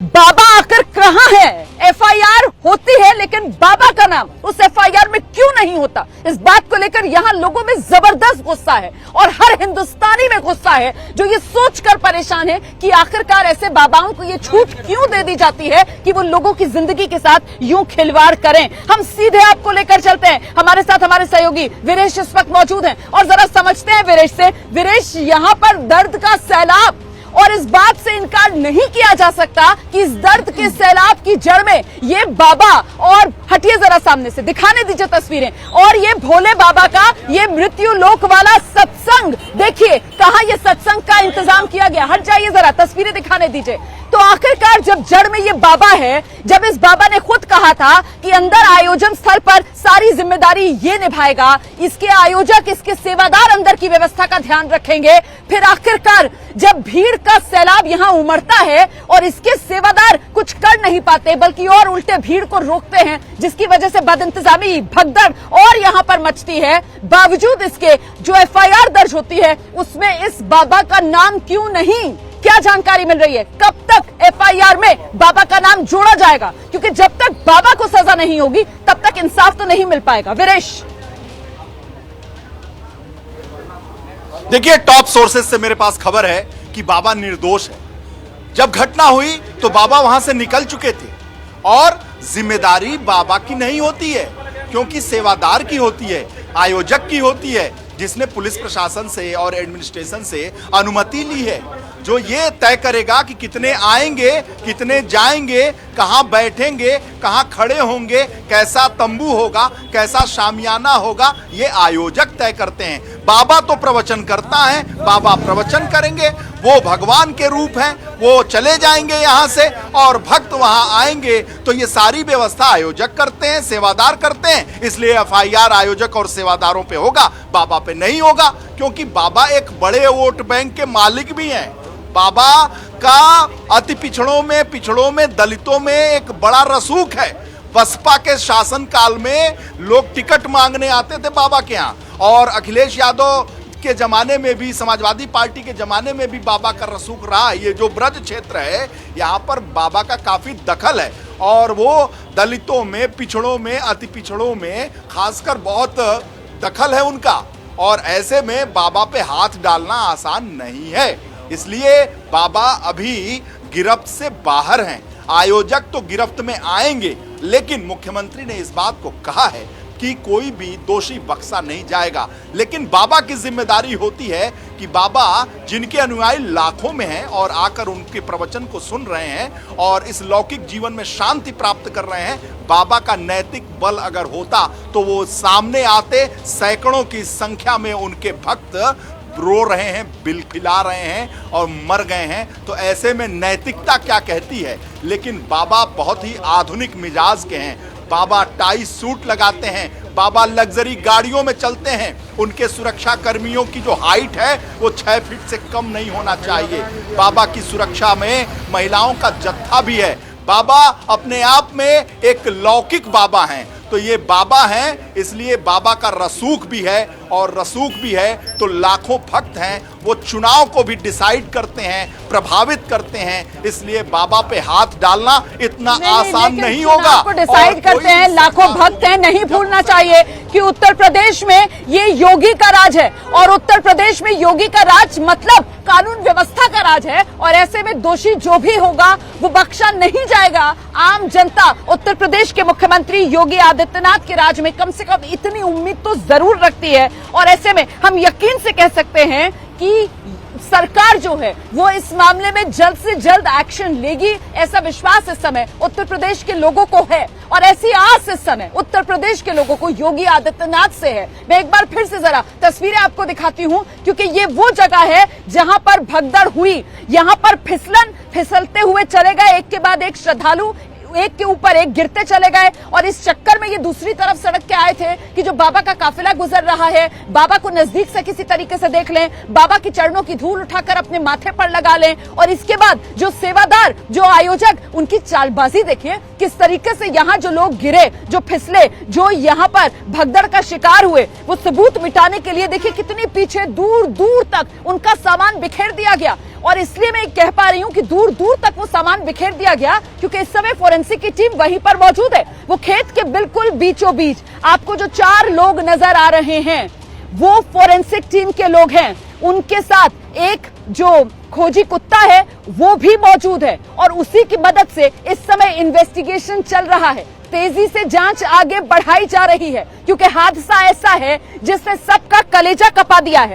बाबा आखिर कहां है? एफआईआर होती है लेकिन बाबा का नाम उस एफआईआर में क्यों नहीं होता? इस बात को लेकर यहां लोगों में जबरदस्त गुस्सा है और हर हिंदुस्तानी में गुस्सा है जो ये सोचकर परेशान है कि आखिरकार ऐसे बाबाओं को ये छूट क्यों दे दी जाती है कि वो लोगों की जिंदगी के साथ यूं खिलवाड़ करें। हम सीधे आपको लेकर चलते हैं, हमारे साथ हमारे सहयोगी वीरेश इस वक्त मौजूद हैं और जरा समझते हैं वीरेश से। वीरेश, यहां पर दर्द का सैलाब और इस बात से इनकार नहीं किया जा सकता कि इस दर्द के सैलाब की जड़ में ये बाबा, और हटिए जरा सामने से, दिखाने दीजिए तस्वीरें, और ये भोले बाबा का ये मृत्यु लोक वाला सत्संग, देखिए कहां ये सत्संग का इंतजाम किया गया। हट जाइए जरा, तस्वीरें दिखाने दीजिए। तो आखिरकार जब जड़ में ये बाबा है, जब इस बाबा ने खुद कहा था कि अंदर आयोजन स्थल पर सारी जिम्मेदारी ये निभाएगा, इसके आयोजक, इसके सेवादार अंदर की व्यवस्था का ध्यान रखेंगे, फिर आखिरकार जब भीड़ का सैलाब यहां उमड़ता है और इसके सेवादार कुछ कर नहीं पाते बल्कि और उल्टे भीड़ को रोकते हैं, जिसकी वजह से बदइंतजामी, भगदड़ और यहां पर मचती है, बावजूद इसके जो एफआईआर दर्ज होती है उसमें इस बाबा का नाम क्यों नहीं? क्या जानकारी मिल रही है? कब तक एफआईआर में बाबा का नाम जोड़ा जाएगा? क्योंकि जब तक बाबा को सजा नहीं होगी तब तक इंसाफ तो नहीं मिल पाएगा। वीरेश, देखिए, टॉप सोर्सेज से मेरे पास खबर है कि बाबा निर्दोष है। जब घटना हुई तो बाबा वहां से निकल चुके थे और जिम्मेदारी बाबा की नहीं होती है, क्योंकि सेवादार की होती है, आयोजक की होती है, जिसने पुलिस प्रशासन से और एडमिनिस्ट्रेशन से अनुमति ली है, जो ये तय करेगा कि कितने आएंगे, कितने जाएंगे, कहां बैठेंगे, कहां खड़े होंगे, कैसा तंबू होगा, कैसा शामियाना होगा, ये आयोजक तय करते हैं। बाबा तो प्रवचन करता है, बाबा प्रवचन करेंगे, वो भगवान के रूप हैं, वो चले जाएंगे यहां से और भक्त वहां आएंगे, तो ये सारी व्यवस्था आयोजक करते हैं, सेवादार करते हैं। इसलिए एफआईआर आयोजक और सेवादारों पे होगा, बाबा पे नहीं होगा, क्योंकि बाबा एक बड़े वोट बैंक के मालिक भी हैं। बाबा का अति पिछड़ों में दलितों में एक बड़ा रसूख है। बसपा के शासन काल में लोग टिकट मांगने आते थे बाबा के यहाँ, और अखिलेश यादव के जमाने में भी, समाजवादी पार्टी के जमाने में भी बाबा का रसूख रहा। ये जो ब्रज क्षेत्र है, यहाँ पर बाबा का काफी दखल है और वो दलितों में, पिछड़ों में, अति पिछड़ों में खासकर बहुत दखल है उनका, और ऐसे में बाबा पे हाथ डालना आसान नहीं है। इसलिए बाबा अभी गिरफ्त से बाहर हैं। आयोजक तो गिरफ्त में आएंगे, लेकिन मुख्यमंत्री ने इस बात को कहा है कि कोई भी दोषी बख्शा नहीं जाएगा। लेकिन बाबा की जिम्मेदारी होती है कि बाबा, जिनके अनुयायी लाखों में हैं और आकर उनके प्रवचन को सुन रहे हैं और इस लौकिक जीवन में शांति प्राप्त कर रहे हैं, बाबा का नैतिक बल अगर होता तो वो सामने आते। सैकड़ों की संख्या में उनके भक्त रो रहे हैं, बिलखिला रहे हैं और मर गए हैं, तो ऐसे में नैतिकता क्या कहती है? लेकिन बाबा बहुत ही आधुनिक मिजाज के हैं। बाबा टाई सूट लगाते हैं, बाबा लग्जरी गाड़ियों में चलते हैं, उनके सुरक्षा कर्मियों की जो हाइट है वो 6 फीट से कम नहीं होना चाहिए। बाबा की सुरक्षा में महिलाओं का जत्था भी है। बाबा अपने आप में एक लौकिक बाबा हैं, तो ये बाबा हैं, इसलिए बाबा का रसूख भी है, और रसूख भी है तो लाखों भक्त हैं, वो चुनाव को भी डिसाइड करते हैं, प्रभावित करते हैं। इसलिए बाबा पे हाथ डालना इतना आसान नहीं होगा। डिसाइड करते हैं, लाखों भक्त हैं। नहीं भूलना चाहिए कि उत्तर प्रदेश में ये योगी का राज है, और उत्तर प्रदेश में योगी का राज मतलब कानून व्यवस्था का राज है, और ऐसे में दोषी जो भी होगा वो बख्शा नहीं जाएगा। आम जनता उत्तर प्रदेश के मुख्यमंत्री योगी आदित्यनाथ के राज में कम से कम इतनी उम्मीद तो जरूर रखती है, और ऐसे में हम यकीन से कह सकते हैं कि सरकार जो है वो इस मामले में जल्द से जल्द एक्शन लेगी। ऐसा विश्वास इस समय उत्तर प्रदेश के लोगों को है, और ऐसी आस इस समय उत्तर प्रदेश के लोगों को योगी आदित्यनाथ से है। मैं एक बार फिर से जरा तस्वीरें आपको दिखाती हूं, क्योंकि ये वो जगह है जहां पर भगदड़ हुई। यहां पर फिसलते हुए चले गए एक के बाद एक श्रद्धालु, एक के ऊपर एक गिरते चले गए, और इस चक्कर में ये दूसरी तरफ सड़क के आए थे कि जो बाबा का काफिला गुजर रहा है, बाबा को नजदीक से किसी तरीके से देख लें, बाबा की चरणों की धूल उठाकर अपने माथे पर लगा लें, और इसके बाद जो सेवादार, जो आयोजक, उनकी चालबाजी देखिए किस तरीके से। यहाँ जो लोग गिरे, जो फिसले, जो यहाँ पर भगदड़ का शिकार हुए, वो सबूत मिटाने के लिए देखिए कितनी पीछे दूर दूर तक उनका सामान बिखेर दिया गया, और इसलिए मैं कह पा रही हूं कि दूर दूर तक वो सामान बिखेर दिया गया क्योंकि इस समय फोरेंसिक की टीम वहीं पर मौजूद है। वो खेत के बिल्कुल बीचों बीच आपको जो 4 लोग नजर आ रहे हैं वो फोरेंसिक टीम के लोग हैं। उनके साथ एक जो खोजी कुत्ता है वो भी मौजूद है और उसी की मदद से इस समय इन्वेस्टिगेशन चल रहा है। तेजी से जांच आगे बढ़ाई जा रही है क्योंकि हादसा ऐसा है जिसने सबका कलेजा कपा दिया है।